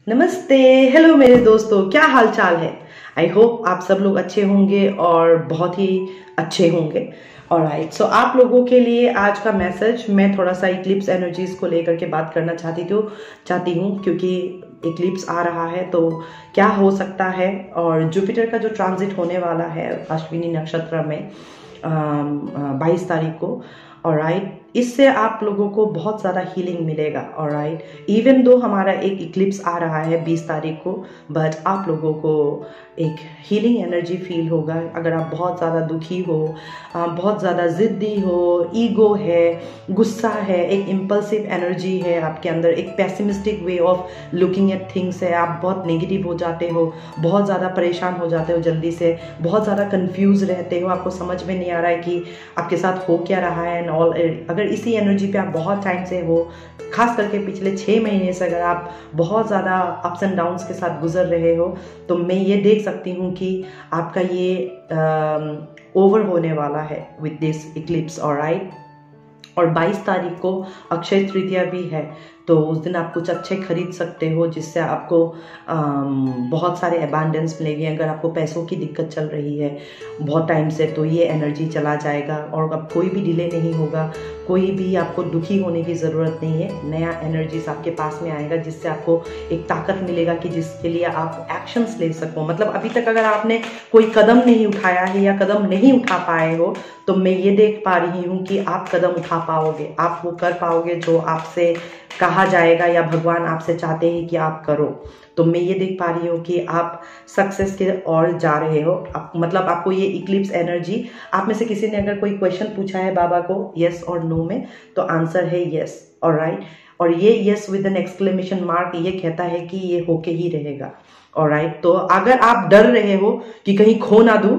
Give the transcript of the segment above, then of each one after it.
नमस्ते। हेलो मेरे दोस्तों, क्या हाल चाल है। आई होप आप सब लोग अच्छे होंगे और बहुत ही अच्छे होंगे। ऑलराइट, सो आप लोगों के लिए आज का मैसेज मैं थोड़ा सा इक्लिप्स एनर्जीज को लेकर के बात करना चाहती हूँ क्योंकि इक्लिप्स आ रहा है तो क्या हो सकता है। और जुपिटर का जो ट्रांजिट होने वाला है अश्विनी नक्षत्र में 22 तारीख को। ऑलराइट, इससे आप लोगों को बहुत ज़्यादा हीलिंग मिलेगा। ऑलराइट, इवन दो हमारा एक इक्लिप्स आ रहा है 20 तारीख को, बट आप लोगों को एक हीलिंग एनर्जी फील होगा। अगर आप बहुत ज़्यादा दुखी हो, बहुत ज़्यादा ज़िद्दी हो, ईगो है, गुस्सा है, एक इम्पल्सिव एनर्जी है आपके अंदर, एक pessimistic way of looking at things है, आप बहुत नेगेटिव हो जाते हो, बहुत ज़्यादा परेशान हो जाते हो जल्दी से, बहुत ज़्यादा कंफ्यूज रहते हो, आपको समझ में नहीं आ रहा है कि आपके साथ हो क्या रहा है एंड ऑल। अगर इसी एनर्जी पे आप बहुत टाइम से हो, खास करके पिछले 6 महीने से अगर आप बहुत ज़्यादा अप्स एंड डाउन्स के साथ गुजर रहे हो, तो मैं ये देख सकती हूँ कि आपका ये ओवर होने वाला है विद दिस इक्लिप्स। ऑलराइट, और 22 तारीख को अक्षय तृतीया भी है, तो उस दिन आप कुछ अच्छे खरीद सकते हो जिससे आपको बहुत सारे अबांडेंस मिलेंगे। अगर आपको पैसों की दिक्कत चल रही है बहुत टाइम से, तो ये एनर्जी चला जाएगा और अब कोई भी डिले नहीं होगा, कोई भी आपको दुखी होने की ज़रूरत नहीं है। नया एनर्जीज आपके पास में आएगा जिससे आपको एक ताकत मिलेगा कि जिसके लिए आप एक्शंस ले सको। मतलब अभी तक अगर आपने कोई कदम नहीं उठाया है या कदम नहीं उठा पाए हो, तो मैं ये देख पा रही हूँ कि आप कदम उठा पाओगे, आप वो कर पाओगे जो आपसे कहा जाएगा या भगवान आपसे चाहते हैं कि आप करो। तो मैं ये देख पा रही हूँ कि आप सक्सेस के ओर जा रहे हो। मतलब आपको ये इक्लिप्स एनर्जी, आप में से किसी ने अगर कोई क्वेश्चन पूछा है बाबा को यस और नो में, तो आंसर है यस। ऑलराइट, और ये yes with an exclamation mark ये कहता है कि ये होके ही रहेगा। ऑलराइट, तो अगर आप डर रहे हो कि कहीं खो ना दूं,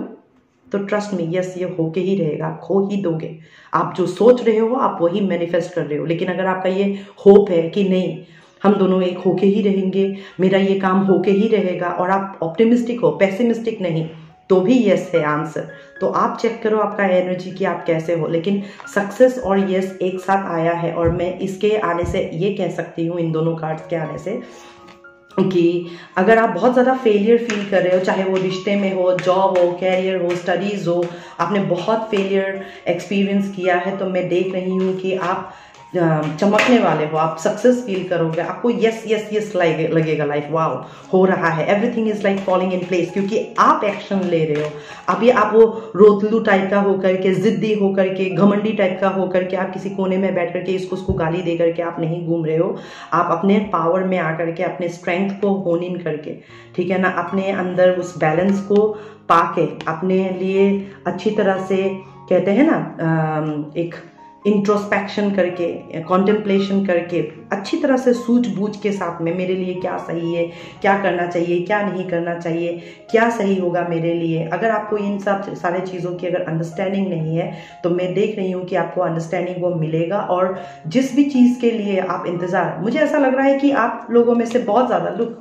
तो ट्रस्ट मी, यस ये होके ही रहेगा, आप खो ही दोगे। आप जो सोच रहे हो आप वही मैनिफेस्ट कर रहे हो। लेकिन अगर आपका ये होप है कि नहीं, हम दोनों एक होके ही रहेंगे, मेरा ये काम होके ही रहेगा, और आप ऑप्टिमिस्टिक हो, पेसिमिस्टिक नहीं, तो भी यस है आंसर। तो आप चेक करो आपका एनर्जी कि आप कैसे हो। लेकिन सक्सेस और यस एक साथ आया है, और मैं इसके आने से ये कह सकती हूँ, इन दोनों कार्ड्स के आने से, कि अगर आप बहुत ज़्यादा फेलियर फील कर रहे हो, चाहे वो रिश्ते में हो, जॉब हो, कैरियर हो, स्टडीज़ हो, आपने बहुत फेलियर एक्सपीरियंस किया है, तो मैं देख रही हूँ कि आप चमकने वाले हो, आप सक्सेस फील करोगे, आपको यस यस यस लगेगा, लाइफ वाओ हो रहा है, everything is like falling in place, क्योंकि आप एक्शन ले रहे हो। अभी आप वो रोतलू टाइप का होकर के, जिद्दी होकर के, घमंडी टाइप का होकर के, आप किसी कोने में बैठ करके इसको उसको गाली दे करके आप नहीं घूम रहे हो। आप अपने पावर में आकर के, अपने स्ट्रेंथ को होन इन करके, ठीक है ना, अपने अंदर उस बैलेंस को पाके, अपने लिए अच्छी तरह से, कहते हैं ना, एक इंट्रोस्पेक्शन करके, कॉन्टेम्पलेशन करके, अच्छी तरह से सूझबूझ के साथ में, मेरे लिए क्या सही है, क्या करना चाहिए, क्या नहीं करना चाहिए, क्या सही होगा मेरे लिए। अगर आपको इन सब सारे चीज़ों की अगर अंडरस्टैंडिंग नहीं है, तो मैं देख रही हूँ कि आपको अंडरस्टैंडिंग वो मिलेगा। और जिस भी चीज़ के लिए आप इंतज़ार, मुझे ऐसा लग रहा है कि आप लोगों में से बहुत ज़्यादा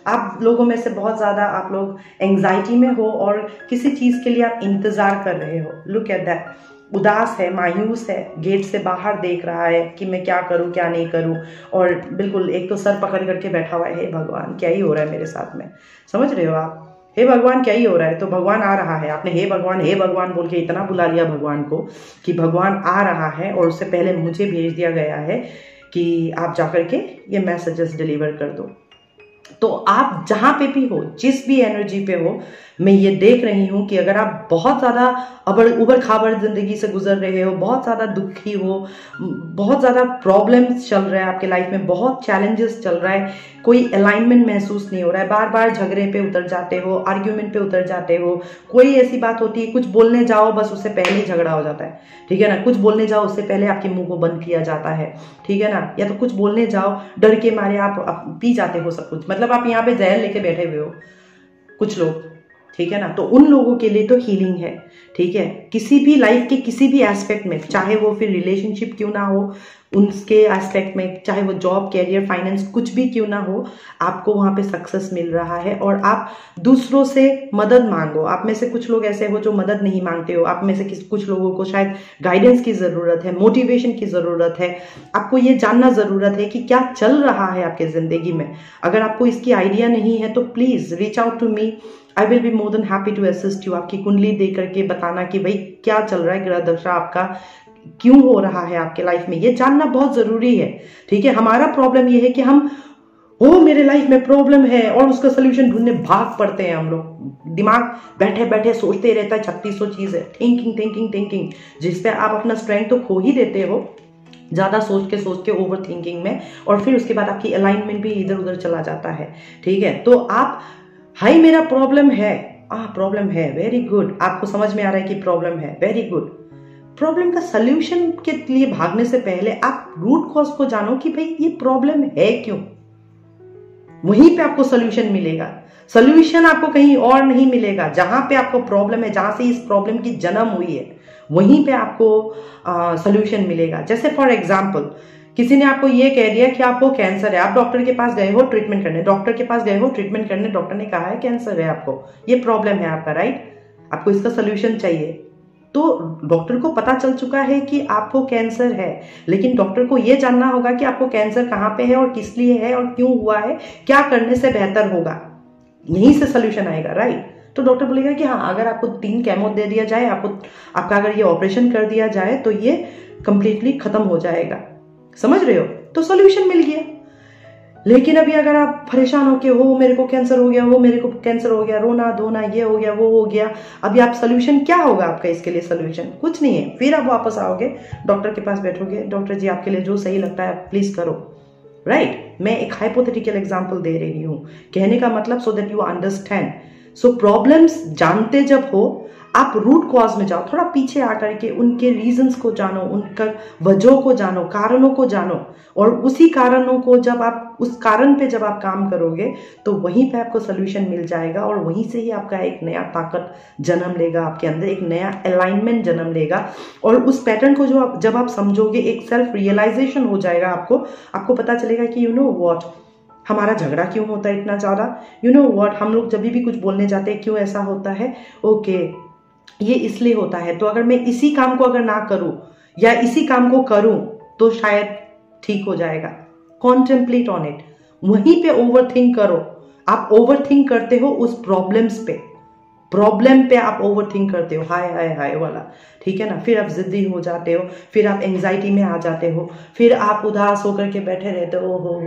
आप लोगों में से बहुत ज़्यादा आप लोग एंग्जाइटी में हो और किसी चीज़ के लिए आप इंतज़ार कर रहे हो। लुक एट दैट, उदास है, मायूस है, गेट से बाहर देख रहा है कि मैं क्या करूं क्या नहीं करूं, और बिल्कुल एक तो सर पकड़ करके बैठा हुआ है, हे भगवान क्या ही हो रहा है मेरे साथ में। समझ रहे हो आप, हे भगवान क्या ही हो रहा है। तो भगवान आ रहा है, आपने हे भगवान बोल के इतना बुला लिया भगवान को कि भगवान आ रहा है, और उससे पहले मुझे भेज दिया गया है कि आप जाकर के ये मैसेजेस डिलीवर कर दो। तो आप जहां पे भी हो, जिस भी एनर्जी पे हो, मैं ये देख रही हूं कि अगर आप बहुत ज़्यादा उबड़ खाबड़ जिंदगी से गुजर रहे हो, बहुत ज़्यादा दुखी हो, बहुत ज़्यादा प्रॉब्लम्स चल रहा है आपके लाइफ में, बहुत चैलेंजेस चल रहा है, कोई अलाइनमेंट महसूस नहीं हो रहा है, बार बार झगड़े पे उतर जाते हो, आर्ग्यूमेंट पे उतर जाते हो, कोई ऐसी बात होती है, कुछ बोलने जाओ बस उससे पहले ही झगड़ा हो जाता है, ठीक है ना, कुछ बोलने जाओ उससे पहले आपके मुंह को बंद किया जाता है, ठीक है ना, या तो कुछ बोलने जाओ डर के मारे आप पी जाते हो सब कुछ। मतलब आप यहाँ पे जहर लेके बैठे हुए हो कुछ लोग, ठीक है ना। तो उन लोगों के लिए तो हीलिंग है, ठीक है। किसी भी लाइफ के किसी भी एस्पेक्ट में, चाहे वो फिर रिलेशनशिप क्यों ना हो उनके एस्पेक्ट में, चाहे वो जॉब, कैरियर, फाइनेंस, कुछ भी क्यों ना हो, आपको वहां पे सक्सेस मिल रहा है। और आप दूसरों से मदद मांगो। आप में से कुछ लोग ऐसे हो जो मदद नहीं मांगते हो। आप में से कुछ लोगों को शायद गाइडेंस की जरूरत है, मोटिवेशन की जरूरत है। आपको ये जानना जरूरत है कि क्या चल रहा है आपके जिंदगी में। अगर आपको इसकी आइडिया नहीं है तो please reach out to me, I will be more than happy to assist you. आपकी कुंडली दे करके बताना कि भाई क्या चल रहा है, ग्रह दशा आपका क्यों हो रहा है आपके लाइफ में, ये जानना बहुत जरूरी है। ठीक है, हमारा प्रॉब्लम ये है कि हम मेरे लाइफ में प्रॉब्लम है और उसका सोल्यूशन ढूंढने भाग पड़ते हैं हम लोग। दिमाग बैठे बैठे सोचते रहता है 3600 चीजें, थिंकिंग थिंकिंग थिंकिंग, जिससे आप अपना स्ट्रेंथ तो खो ही देते हो ज्यादा सोच के ओवर थिंकिंग में, और फिर उसके बाद आपकी अलाइनमेंट भी इधर उधर चला जाता है। ठीक है, तो आप हाई मेरा प्रॉब्लम है, प्रॉब्लम है, वेरी गुड, आपको समझ में आ रहा है कि प्रॉब्लम है, वेरी गुड। प्रॉब्लम का सल्यूशन के लिए भागने से पहले आप रूट कॉज को जानो कि भाई ये प्रॉब्लम है क्यों। वहीं पे आपको सल्यूशन मिलेगा। सल्यूशन आपको कहीं और नहीं मिलेगा। जहां पे आपको प्रॉब्लम है, जहां से इस प्रॉब्लम की जन्म हुई है, वहीं पे आपको सल्यूशन मिलेगा। जैसे फॉर एग्जाम्पल, किसी ने आपको ये कह दिया कि आपको कैंसर है, आप डॉक्टर के पास गए हो ट्रीटमेंट करने, डॉक्टर के पास गए हो ट्रीटमेंट करने, डॉक्टर ने कहा है कैंसर है आपको, ये प्रॉब्लम है आपका, राइट। आपको इसका सल्यूशन चाहिए। तो डॉक्टर को पता चल चुका है कि आपको कैंसर है, लेकिन डॉक्टर को यह जानना होगा कि आपको कैंसर कहां पे है और किस लिए है और क्यों हुआ है, क्या करने से बेहतर होगा, यहीं से सॉल्यूशन आएगा, राइट। तो डॉक्टर बोलेगा कि हाँ, अगर आपको 3 केमो दे दिया जाए, आपका अगर ये ऑपरेशन कर दिया जाए तो ये कंप्लीटली खत्म हो जाएगा। समझ रहे हो, तो सॉल्यूशन मिल गया। लेकिन अभी अगर आप परेशान हो के मेरे को कैंसर हो गया, मेरे को कैंसर हो गया, रोना धोना, ये हो गया, वो हो गया, अभी आप सॉल्यूशन क्या होगा आपका इसके लिए? सॉल्यूशन कुछ नहीं है। फिर आप वापस आओगे, डॉक्टर के पास बैठोगे, डॉक्टर जी आपके लिए जो सही लगता है प्लीज करो, राइट। मैं एक हाइपोथेटिकल एग्जांपल दे रही हूं, कहने का मतलब so that you understand. So problems जानते जब हो, आप रूट कॉज में जाओ, थोड़ा पीछे आकर के उनके रीजंस को जानो, उनका वजहों को जानो, कारणों को जानो, और उसी कारणों को जब आप उस कारण पे जब आप काम करोगे तो वहीं पे आपको सोल्यूशन मिल जाएगा, और वहीं से ही आपका एक नया ताकत जन्म लेगा आपके अंदर, एक नया अलाइनमेंट जन्म लेगा। और उस पैटर्न को जब आप समझोगे, एक सेल्फ रियलाइजेशन हो जाएगा आपको पता चलेगा कि यू नो व्हाट, हमारा झगड़ा क्यों होता है इतना ज्यादा, यू नो व्हाट, हम लोग जब भी कुछ बोलने जाते हैं क्यों ऐसा होता है, ओके ये इसलिए होता है। तो अगर मैं इसी काम को अगर ना करूं या इसी काम को करूं तो शायद ठीक हो जाएगा। कॉन्टेम्पलेट ऑन इट, वहीं पे ओवरथिंक करो। आप ओवरथिंक करते हो उस प्रॉब्लम पे आप ओवरथिंक करते हो, हाय हाय हाय वाला, ठीक है ना। फिर आप जिद्दी हो जाते हो, फिर आप एंजाइटी में आ जाते हो, फिर आप उदास होकर के बैठे रहते हो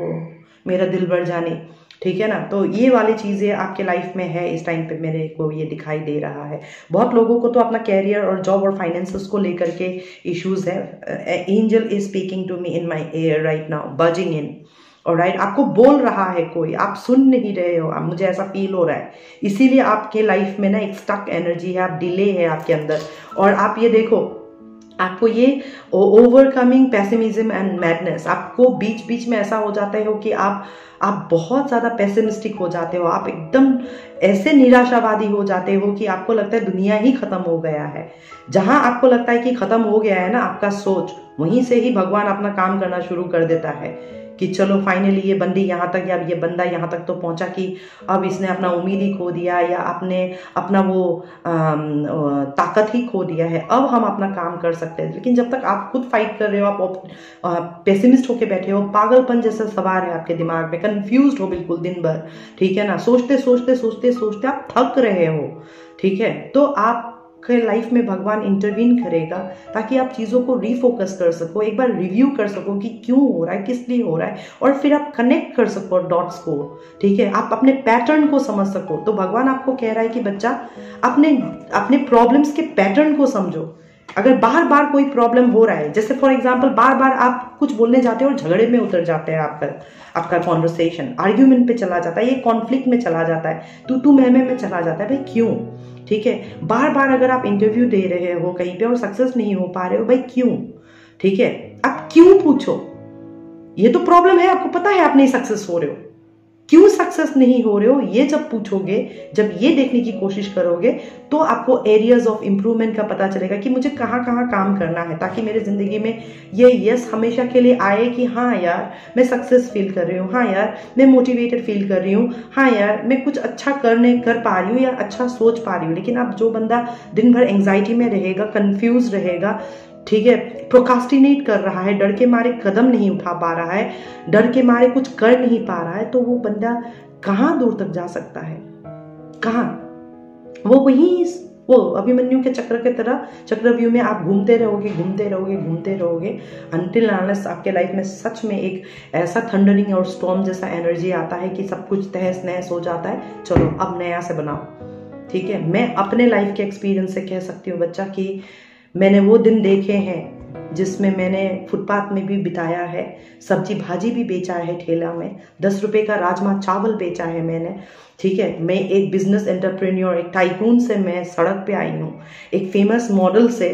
मेरा दिल भर जाने, ठीक है ना। तो ये वाली चीजें आपके लाइफ में है इस टाइम पे, मेरे को ये दिखाई दे रहा है। बहुत लोगों को तो अपना कैरियर और जॉब और फाइनेंसेस को लेकर के इश्यूज है। Angel is speaking to me in my ear right now, buzzing in, alright. आपको बोल रहा है कोई, आप सुन नहीं रहे हो, मुझे ऐसा फील हो रहा है। इसीलिए आपके लाइफ में ना एक स्टक एनर्जी है, आप डिले है आपके अंदर। और आप ये देखो, आपको ये ओवरकमिंग पेसिमिज्म एंड मैडनेस, आपको बीच बीच में ऐसा हो जाता है कि आप बहुत ज्यादा पेसिमिस्टिक हो जाते हो, आप एकदम ऐसे निराशावादी हो जाते हो कि आपको लगता है दुनिया ही खत्म हो गया है। जहां आपको लगता है कि खत्म हो गया है ना आपका सोच, वहीं से ही भगवान अपना काम करना शुरू कर देता है कि चलो फाइनली ये बंदी यहाँ तक या ये बंदा यहाँ तक तो पहुंचा कि अब इसने अपना उम्मीद ही खो दिया, या आपने अपना वो ताकत ही खो दिया है, अब हम अपना काम कर सकते हैं। लेकिन जब तक आप खुद फाइट कर रहे हो, आप पेसिमिस्ट होके बैठे हो, पागलपन जैसा सवार है आपके दिमाग में, कंफ्यूज्ड हो बिल्कुल दिन भर, ठीक है ना, सोचते सोचते सोचते सोचते आप थक रहे हो, ठीक है। तो आप लाइफ में भगवान इंटरवीन करेगा ताकि आप चीजों को रीफोकस कर सको, एक बार रिव्यू कर सको कि क्यों हो रहा है, किस लिए हो रहा है, और फिर आप कनेक्ट कर सको डॉट्स को, ठीक है, आप अपने पैटर्न को समझ सको। तो भगवान आपको कह रहा है कि बच्चा अपने प्रॉब्लम्स के पैटर्न को समझो। अगर बार बार कोई प्रॉब्लम हो रहा है, जैसे फॉर एग्जांपल बार बार आप कुछ बोलने जाते हो और झगड़े में उतर जाते हैं, आपका कॉन्वर्सेशन आर्ग्यूमेंट पे चला जाता है, ये कॉन्फ्लिक्ट में चला जाता है, तू मैं में चला जाता है, भाई क्यों? ठीक है, बार बार अगर आप इंटरव्यू दे रहे हो कहीं पे और सक्सेस नहीं हो पा रहे हो, भाई क्यों? ठीक है, आप क्यों पूछो, ये तो प्रॉब्लम है, आपको पता है आप नहीं सक्सेस हो रहे हो, क्यों सक्सेस नहीं हो रहे हो, ये जब पूछोगे, जब ये देखने की कोशिश करोगे, तो आपको एरियाज ऑफ इंप्रूवमेंट का पता चलेगा कि मुझे कहाँ कहाँ काम करना है, ताकि मेरे जिंदगी में ये यस हमेशा के लिए आए कि हाँ यार मैं सक्सेस फील कर रही हूँ, हाँ यार मैं मोटिवेटेड फील कर रही हूँ, हाँ यार मैं कुछ अच्छा कर पा रही हूँ या अच्छा सोच पा रही हूँ। लेकिन अब जो बंदा दिन भर एंग्जाइटी में रहेगा, कंफ्यूज रहेगा, ठीक है, प्रोकास्टिनेट कर रहा है, डर के मारे कदम नहीं उठा पा रहा है, डर के मारे कुछ कर नहीं पा रहा है, तो वो बंदा कहाँ दूर तक जा सकता है, कहाँ? वो वहीं वो अभिमन्यु के चक्र के तरह चक्रव्यूह में आप घूमते रहोगे, घूमते रहोगे, घूमते रहोगे, अनटिल अनलेस आपके लाइफ में सच में एक ऐसा थंडरिंग और स्टॉर्म जैसा एनर्जी आता है कि सब कुछ तहस नहस हो जाता है। चलो अब नया से बनाओ, ठीक है। मैं अपने लाइफ के एक्सपीरियंस से कह सकती हूँ बच्चा कि मैंने वो दिन देखे हैं जिसमें मैंने फुटपाथ में भी बिताया है, सब्जी भाजी भी बेचा है ठेला में, 10 रुपए का राजमा चावल बेचा है मैंने, ठीक है। मैं एक बिजनेस एंटरप्रेन्योर, एक टाइकून से मैं सड़क पे आई हूँ, एक फेमस मॉडल से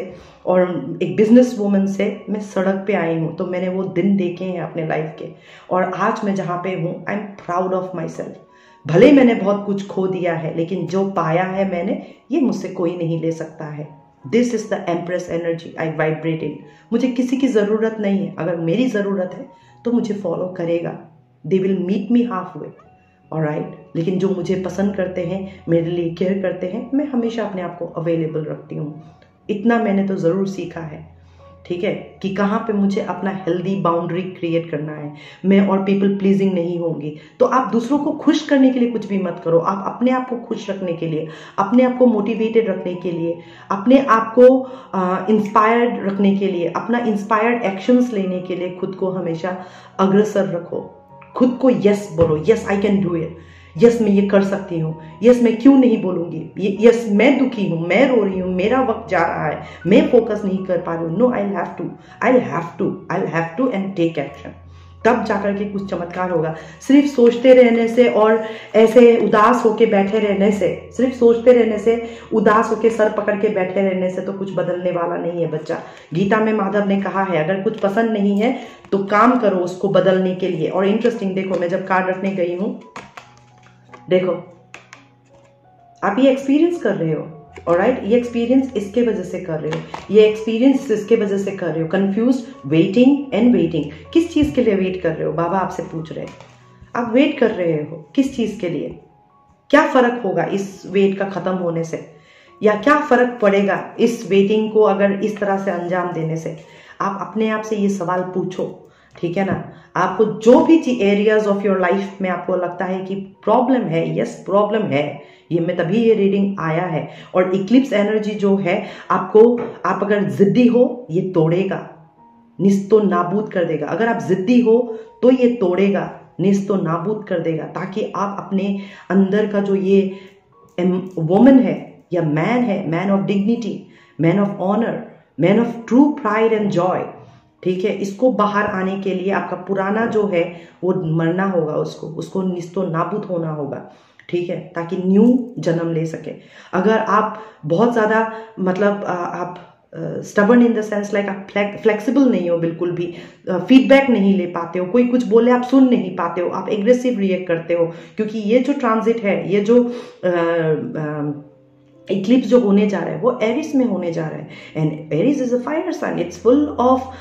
और एक बिजनेस वूमन से मैं सड़क पे आई हूँ। तो मैंने वो दिन देखे हैं अपने लाइफ के, और आज मैं जहाँ पे हूँ I am proud of my self. भले मैंने बहुत कुछ खो दिया है, लेकिन जो पाया है मैंने, ये मुझसे कोई नहीं ले सकता है। This is the empress energy I vibrate इन। मुझे किसी की ज़रूरत नहीं है, अगर मेरी ज़रूरत है तो मुझे फॉलो करेगा, they will meet me half way, alright. लेकिन जो मुझे पसंद करते हैं, मेरे लिए केयर करते हैं, मैं हमेशा अपने आप को अवेलेबल रखती हूँ। इतना मैंने तो ज़रूर सीखा है, ठीक है, कि कहाँ पे मुझे अपना हेल्दी बाउंड्री क्रिएट करना है। मैं और पीपल प्लीजिंग नहीं होंगी। तो आप दूसरों को खुश करने के लिए कुछ भी मत करो, आप अपने आप को खुश रखने के लिए, अपने आप को मोटिवेटेड रखने के लिए, अपने आप को इंस्पायर्ड रखने के लिए, अपना इंस्पायर्ड एक्शंस लेने के लिए खुद को हमेशा अग्रसर रखो। खुद को यस बोलो, yes I can do it, yes मैं ये कर सकती हूँ, यस मैं क्यों नहीं बोलूंगी, यस मैं दुखी हूँ, मैं रो रही हूँ, मेरा वक्त जा रहा है, मैं फोकस नहीं कर पा रही हूँ, no I have to and take action. तब जाकर के कुछ चमत्कार होगा। सिर्फ सोचते रहने से और ऐसे उदास होके बैठे रहने से, सिर्फ सोचते रहने से, उदास होके सर पकड़ के बैठे रहने से तो कुछ बदलने वाला नहीं है बच्चा। गीता में माधव ने कहा है, अगर कुछ पसंद नहीं है तो काम करो उसको बदलने के लिए। और इंटरेस्टिंग, देखो मैं जब कार्ड रखने गई हूँ, देखो आप ये एक्सपीरियंस कर रहे हो, ऑलराइट, ये एक्सपीरियंस इसके वजह से कर रहे हो, ये एक्सपीरियंस इसके वजह से कर रहे हो। Confuse, waiting and waiting. किस चीज के लिए वेट कर रहे हो? बाबा आपसे पूछ रहे हैं, आप वेट कर रहे हो किस चीज के लिए? क्या फर्क होगा इस वेट का खत्म होने से, या क्या फर्क पड़ेगा इस वेटिंग को अगर इस तरह से अंजाम देने से? आप अपने आप से ये सवाल पूछो, ठीक है ना। आपको जो भी एरियाज ऑफ योर लाइफ में आपको लगता है कि प्रॉब्लम है, यस प्रॉब्लम है, ये मैं तभी ये रीडिंग आया है। और इक्लिप्स एनर्जी जो है, आपको, आप अगर जिद्दी हो ये तोड़ेगा, निस्तो नाबूद कर देगा। अगर आप जिद्दी हो तो ये तोड़ेगा, निस्तो नाबूद कर देगा, ताकि आप अपने अंदर का जो ये वुमन है या मैन है, man of dignity, man of honour, man of true pride and joy, ठीक है, इसको बाहर आने के लिए आपका पुराना जो है वो मरना होगा, उसको निस्तो नाबूद होना होगा, ठीक है, ताकि न्यू जन्म ले सके। अगर आप बहुत ज़्यादा मतलब आप stubborn in the sense like आप फ्लेक्सिबल नहीं हो, बिल्कुल भी फीडबैक नहीं ले पाते हो, कोई कुछ बोले आप सुन नहीं पाते हो, आप एग्रेसिव रिएक्ट करते हो, क्योंकि ये जो ट्रांजिट है, ये जो इक्लिप्स जो होने जा रहा है वो एरिस में होने जा रहा है। And Aries is a fire sign, it's full of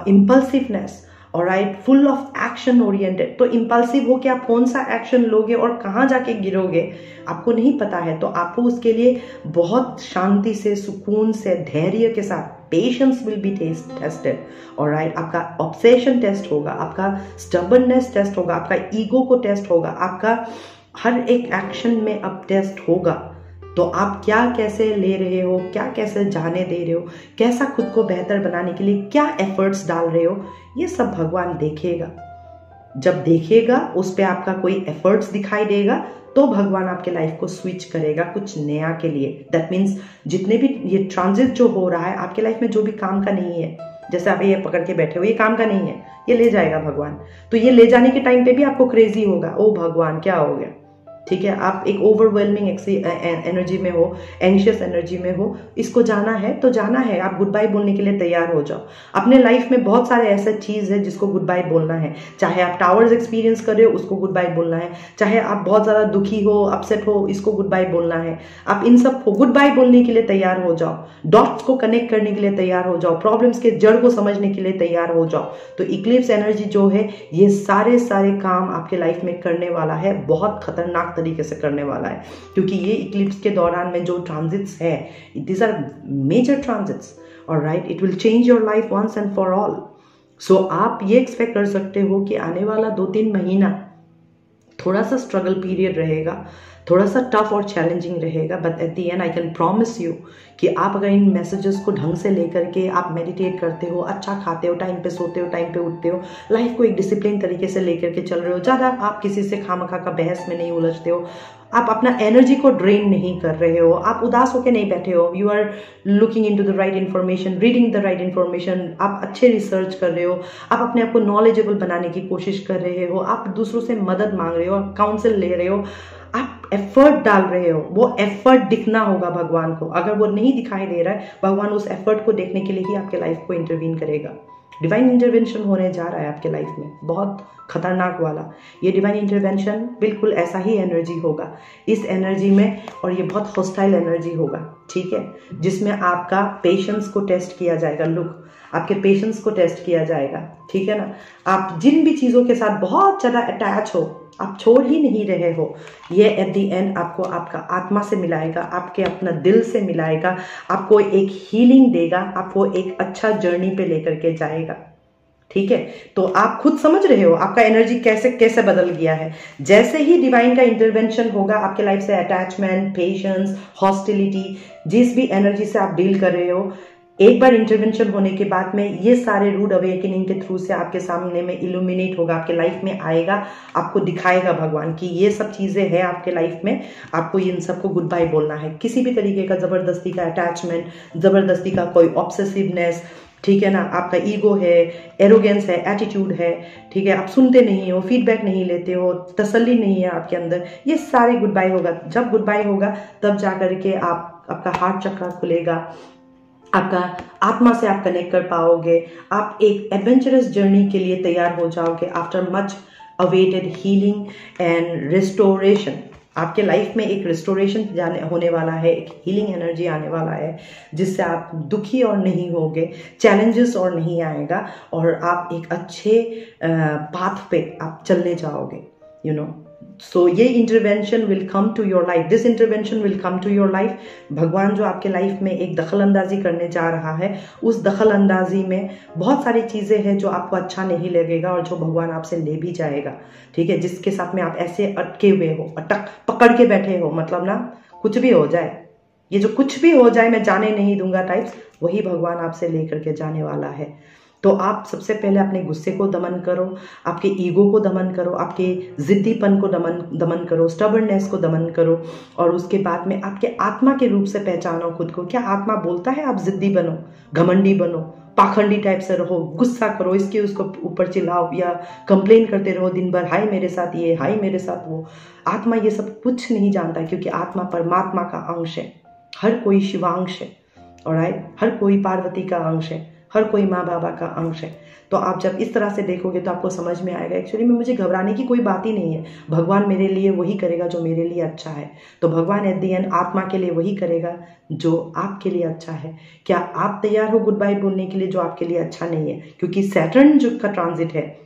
impulsiveness, alright, full of action oriented. तो इम्पल्सिव होके आप कौन सा एक्शन लोगे और कहाँ जाके गिरोगे आपको नहीं पता है। तो आपको उसके लिए बहुत शांति से, सुकून से, धैर्य के साथ, patience will be tested, alright. आपका ऑब्सेशन टेस्ट होगा, आपका स्टबर्ननेस टेस्ट होगा, आपका ईगो को टेस्ट होगा, आपका हर एक एक्शन में अब टेस्ट होगा। तो आप क्या कैसे ले रहे हो, क्या कैसे जाने दे रहे हो, कैसा खुद को बेहतर बनाने के लिए क्या एफर्ट्स डाल रहे हो, ये सब भगवान देखेगा। जब देखेगा, उस पे आपका कोई एफर्ट्स दिखाई देगा, तो भगवान आपके लाइफ को स्विच करेगा कुछ नया के लिए। दैट मीन्स जितने भी ये ट्रांजिट जो हो रहा है आपके लाइफ में, जो भी काम का नहीं है, जैसे आप ये पकड़ के बैठे हो, ये काम का नहीं है, ये ले जाएगा भगवान। तो ये ले जाने के टाइम पे भी आपको क्रेजी होगा, ओ भगवान क्या हो गया, ठीक है, आप एक ओवरवेलमिंग एनर्जी में हो, एंशियस एनर्जी में हो, इसको जाना है तो जाना है, आप गुड बाय बोलने के लिए तैयार हो जाओ। अपने लाइफ में बहुत सारे ऐसा चीज है जिसको गुड बाय बोलना है, चाहे आप टावर्स एक्सपीरियंस कर रहे हो उसको गुड बाय बोलना है, चाहे आप बहुत ज्यादा दुखी हो, अपसेट हो, इसको गुड बाय बोलना है। आप इन सब को गुड बाय बोलने के लिए तैयार हो जाओ, डॉट्स को कनेक्ट करने के लिए तैयार हो जाओ, प्रॉब्लम्स के जड़ को समझने के लिए तैयार हो जाओ। तो इक्लिप्स एनर्जी जो है ये सारे काम आपके लाइफ में करने वाला है, बहुत खतरनाक तरीके से करने वाला है, क्योंकि ये इक्लिप्स के दौरान में जो ट्रांजिट्स है, these are major transits, alright, it will change your life once and for all. So आप ये एक्सपेक्ट कर सकते हो कि आने वाला 2-3 महीना थोड़ा सा स्ट्रगल पीरियड रहेगा, थोड़ा सा टफ और चैलेंजिंग रहेगा, but at the and I can promise you कि आप अगर इन मैसेजेस को ढंग से लेकर के आप मेडिटेट करते हो, अच्छा खाते हो, टाइम पे सोते हो, टाइम पे उठते हो, लाइफ को एक डिसिप्लिन तरीके से लेकर के चल रहे हो, ज़्यादा आप किसी से खामखा का बहस में नहीं उलझते हो, आप अपना एनर्जी को ड्रेन नहीं कर रहे हो, आप उदास होकर नहीं बैठे हो, you are looking into the right information, reading the right information, आप अच्छे रिसर्च कर रहे हो, आप अपने आप को नॉलेजेबल बनाने की कोशिश कर रहे हो, आप दूसरों से मदद मांग रहे हो, काउंसिल ले रहे हो, आप एफर्ट डाल रहे हो, वो एफर्ट दिखना होगा भगवान को। अगर वो नहीं दिखाई दे रहा है, भगवान उस एफर्ट को देखने के लिए ही आपके लाइफ को इंटरवीन करेगा। डिवाइन इंटरवेंशन होने जा रहा है आपके लाइफ में, बहुत खतरनाक वाला। ये डिवाइन इंटरवेंशन बिल्कुल ऐसा ही एनर्जी होगा, इस एनर्जी में, और ये बहुत हॉस्टाइल एनर्जी होगा, ठीक है, जिसमें आपका पेशेंस को टेस्ट किया जाएगा। लुक, आपके पेशेंस को टेस्ट किया जाएगा, ठीक है ना। आप जिन भी चीज़ों के साथ बहुत ज़्यादा अटैच हो, आप छोड़ ही नहीं रहे हो, ये एट द एंड आपको आपका आत्मा से मिलाएगा, आपके अपना दिल से मिलाएगा, आपको एक हीलिंग देगा, आपको एक अच्छा जर्नी पे लेकर के जाएगा, ठीक है। तो आप खुद समझ रहे हो आपका एनर्जी कैसे कैसे बदल गया है। जैसे ही डिवाइन का इंटरवेंशन होगा आपके लाइफ से, अटैचमेंट, पेशेंस, हॉस्टिलिटी, जिस भी एनर्जी से आप डील कर रहे हो, एक बार इंटरवेंशन होने के बाद में ये सारे रूड अवेकनिंग के थ्रू से आपके सामने में इल्यूमिनेट होगा, आपके लाइफ में आएगा, आपको दिखाएगा भगवान कि ये सब चीजें हैं आपके लाइफ में, आपको इन सबको गुड बाय बोलना है। किसी भी तरीके का जबरदस्ती का अटैचमेंट, जबरदस्ती का कोई ऑब्सेसिवनेस, ठीक है ना, आपका ईगो है, एरोगेंस है, एटीट्यूड है, ठीक है, आप सुनते नहीं हो, फीडबैक नहीं लेते हो, तसल्ली नहीं है आपके अंदर, ये सारे गुड बाय होगा। जब गुड बाय होगा तब जा करके आपका हार्ट चक्र खुलेगा, आपका आत्मा से आप कनेक्ट कर पाओगे, आप एक एडवेंचरस जर्नी के लिए तैयार हो जाओगे after much awaited healing and restoration. आपके लाइफ में एक रिस्टोरेशन होने वाला है, एक हीलिंग एनर्जी आने वाला है, जिससे आप दुखी और नहीं होगे, चैलेंजेस और नहीं आएगा, और आप एक अच्छे पाथ पे आप चलने जाओगे, यू नो। सो ये intervention will come to your life, this intervention will come to your life. भगवान जो आपके लाइफ में एक दखल अंदाजी करने जा रहा है, उस दखल अंदाजी में बहुत सारी चीजें हैं जो आपको अच्छा नहीं लगेगा और जो भगवान आपसे ले भी जाएगा, ठीक है, जिसके साथ में आप ऐसे अटके हुए हो, अटक पकड़ के बैठे हो, मतलब ना कुछ भी हो जाए, ये जो कुछ भी हो जाए मैं जाने नहीं दूंगा टाइप्स, वही भगवान आपसे लेकर के जाने वाला है। तो आप सबसे पहले अपने गुस्से को दमन करो, आपके ईगो को दमन करो, आपके जिद्दीपन को दमन करो, स्टबर्ननेस को दमन करो, और उसके बाद में आपके आत्मा के रूप से पहचानो खुद को। क्या आत्मा बोलता है आप जिद्दी बनो, घमंडी बनो, पाखंडी टाइप से रहो, गुस्सा करो, इसके उसको ऊपर चिल्लाओ या कंप्लेन करते रहो दिन भर, हाय मेरे साथ ये, हाय मेरे साथ वो। आत्मा ये सब कुछ नहीं जानता, क्योंकि आत्मा परमात्मा का अंश है, हर कोई शिवांश है, ऑलराइट, हर कोई पार्वती का अंश है, हर कोई माँ बाबा का अंश है। तो आप जब इस तरह से देखोगे तो आपको समझ में आएगा एक्चुअली में मुझे घबराने की कोई बात ही नहीं है, भगवान मेरे लिए वही करेगा जो मेरे लिए अच्छा है। तो भगवान एट द एंड आत्मा के लिए वही करेगा जो आपके लिए अच्छा है। क्या आप तैयार हो गुड बाय बोलने के लिए जो आपके लिए अच्छा नहीं है? क्योंकि सैटर्न जो का ट्रांजिट है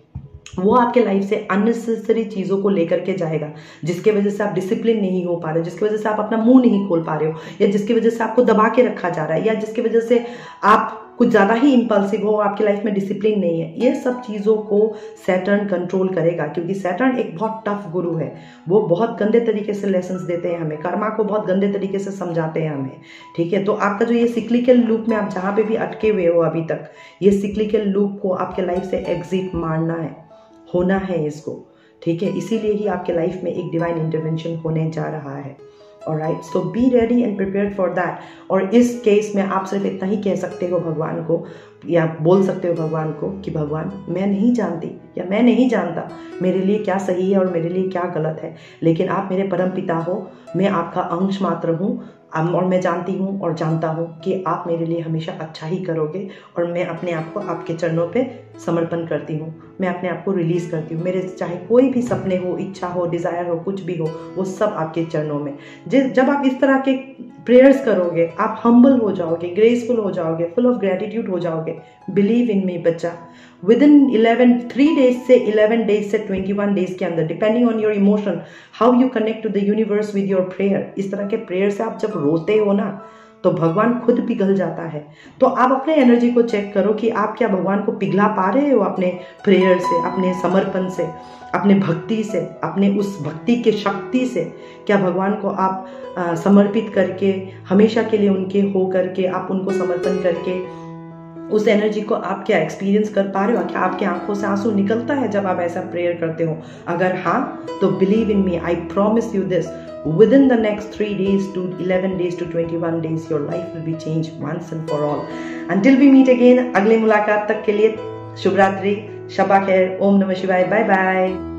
वो आपके लाइफ से अननेसेसरी चीजों को लेकर के जाएगा, जिसके वजह से आप डिसिप्लिन नहीं हो पा रहे हो, जिसकी वजह से आप अपना मुंह नहीं खोल पा रहे हो, या जिसकी वजह से आपको दबा के रखा जा रहा है, या जिसकी वजह से आप कुछ ज्यादा ही इंपल्सिव हो, आपकी लाइफ में डिसिप्लिन नहीं है। ये सब चीजों को सैटर्न कंट्रोल करेगा, क्योंकि सैटर्न एक बहुत टफ गुरु है, वो बहुत गंदे तरीके से लेसन्स देते हैं हमें, कर्मा को बहुत गंदे तरीके से समझाते हैं हमें, ठीक है। तो आपका जो ये सिक्लिकल लूप में आप जहां पे भी अटके हुए हो अभी तक, ये सिक्लिकल लूप को आपके लाइफ से एग्जिट मारना है, होना है इसको, ठीक है। इसीलिए ही आपके लाइफ में एक डिवाइन इंटरवेंशन होने जा रहा है, alright, so be ready and prepared for that. और इस केस में आप सिर्फ इतना ही कह सकते हो भगवान को, या बोल सकते हो भगवान को कि भगवान मैं नहीं जानती या मैं नहीं जानता मेरे लिए क्या सही है और मेरे लिए क्या गलत है, लेकिन आप मेरे परम पिता हो, मैं आपका अंश मात्र हूँ, और मैं जानती हूँ और जानता हूँ कि आप मेरे लिए हमेशा अच्छा ही करोगे, और मैं अपने आप को आपके चरणों पे समर्पण करती हूँ, मैं अपने आप को रिलीज़ करती हूँ। मेरे चाहे कोई भी सपने हो, इच्छा हो, डिज़ायर हो, कुछ भी हो, वो सब आपके चरणों में। जब आप इस तरह के प्रेयर्स करोगे, आप हम्बल हो जाओगे, ग्रेसफुल हो जाओगे, फुल ऑफ ग्रेटिट्यूड हो जाओगे। बिलीव इन मी बच्चा, विद इन 3 डेज से 11 डेज से 21 डेज के अंदर, depending on your emotion, how you connect to the universe with your prayer, इस तरह के प्रेयर से आप जब रोते हो ना, तो भगवान खुद पिघल जाता है। तो आप अपने एनर्जी को चेक करो कि आप क्या भगवान को पिघला पा रहे हो अपने प्रेयर से, अपने समर्पण से, अपने भक्ति से, अपने उस भक्ति के शक्ति से। क्या भगवान को आप समर्पित करके, हमेशा के लिए उनके हो करके, आप उनको समर्पण करके उस एनर्जी को आप क्या एक्सपीरियंस कर पा रहे हो? क्या आपके आंखों से आंसू निकलता है जब आप ऐसा प्रेयर करते हो? अगर हाँ, तो believe in me, I promise you this, within the next 3 days to 11 days to 21 days your life will be changed once and for all. Until we meet again, अगले मुलाकात तक के लिए शुभ रात्रि, शबा खैर, ओम नमः शिवाय, बाय बाय।